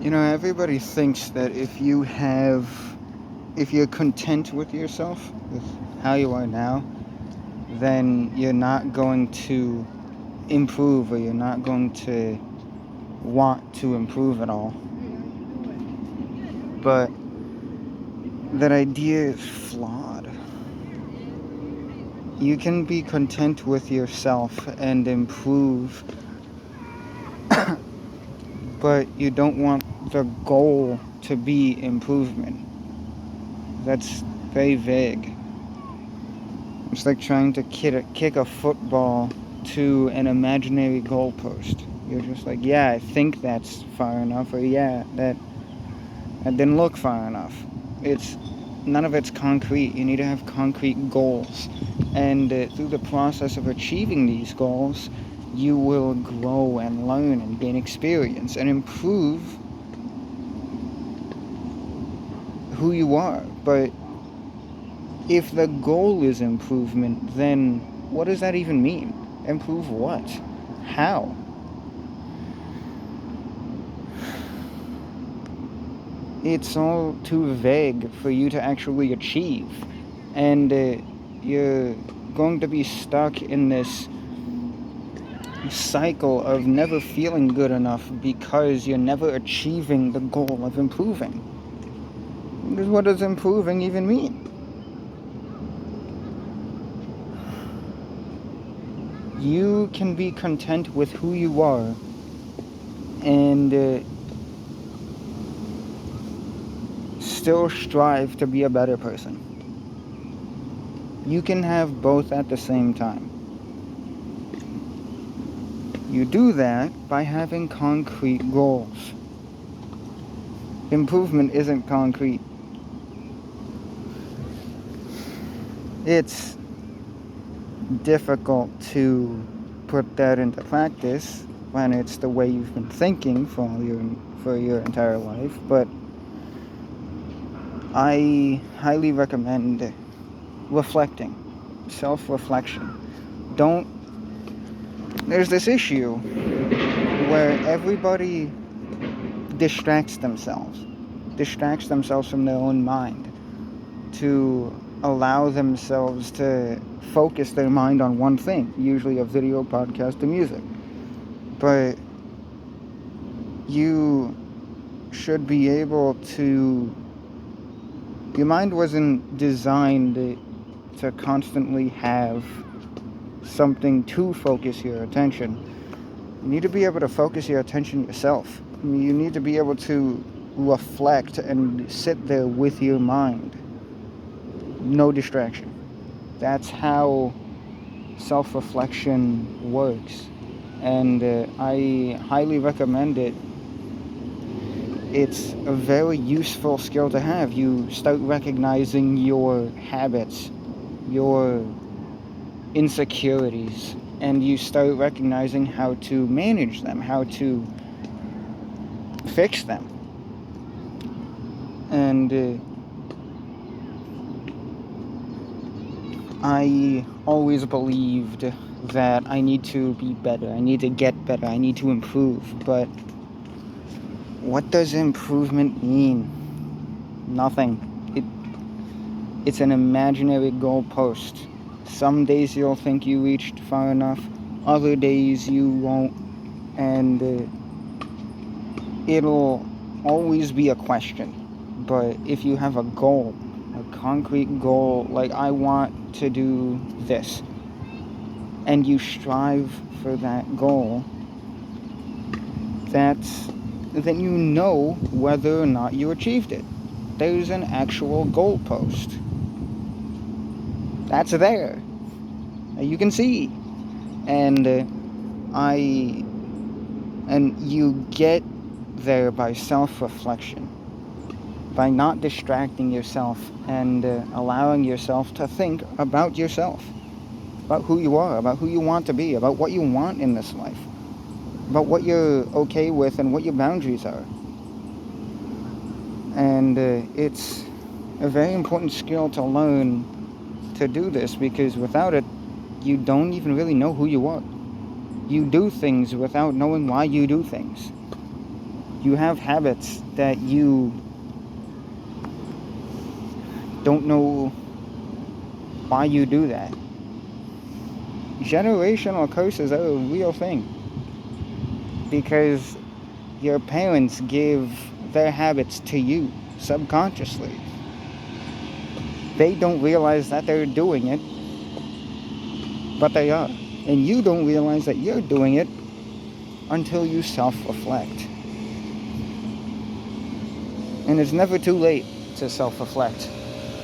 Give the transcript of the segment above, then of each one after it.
Everybody thinks that if you're content with yourself, with how you are now, then you're not going to improve, or you're not going to want to improve at all. But that idea is flawed. You can be content with yourself and improve, but you don't want the goal to be improvement. That's very vague. It's like trying to kick a football to an imaginary goalpost. You're just like, yeah, I think that's far enough, or yeah, that didn't look far enough. It's none of it's concrete. You need to have concrete goals, and through the process of achieving these goals, you will grow and learn and gain experience and improve who you are. But if the goal is improvement, then what does that even mean? Improve what? How? It's all too vague for you to actually achieve. And you're going to be stuck in this cycle of never feeling good enough because you're never achieving the goal of improving. What does improving even mean? You can be content with who you are and still strive to be a better person. You can have both at the same time. You do that by having concrete goals. Improvement isn't concrete. It's difficult to put that into practice when it's the way you've been thinking for your entire life, but I highly recommend reflecting, self-reflection. There's this issue where everybody distracts themselves from their own mind to allow themselves to focus their mind on one thing, usually a video, podcast, or music. But you should be able to... Your mind wasn't designed to constantly have something to focus your attention. You need to be able to focus your attention yourself. You need to be able to reflect and sit there with your mind. No distraction. That's how self-reflection works. And I highly recommend it. It's a very useful skill to have. You start recognizing your habits, your insecurities, and you start recognizing how to manage them, how to fix them. And I always believed that I need to be better, I need to get better, I need to improve. But what does improvement mean? Nothing. It's an imaginary goalpost. Some days you'll think you reached far enough, other days you won't, and it'll always be a question. But if you have a goal, a concrete goal, like I want to do this, and you strive for that goal, then you know whether or not you achieved it. There's an actual goalpost. That's there. You can see. And you get there by self-reflection, by not distracting yourself and allowing yourself to think about yourself, about who you are, about who you want to be, about what you want in this life, about what you're okay with and what your boundaries are. And it's a very important skill to learn to do this, because without it, you don't even really know who you are. You do things without knowing why you do things. You have habits that you don't know why you do that. Generational curses are a real thing. Because your parents give their habits to you subconsciously. They don't realize that they're doing it, but they are. And you don't realize that you're doing it until you self-reflect. And it's never too late to self-reflect.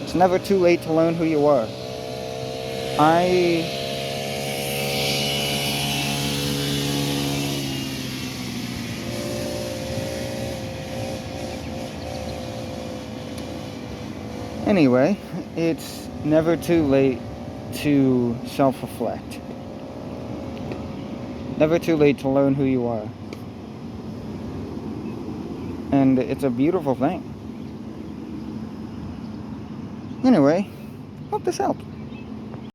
It's never too late to learn who you are. Anyway, it's never too late to self-reflect. Never too late to learn who you are. And it's a beautiful thing. Anyway, hope this helped.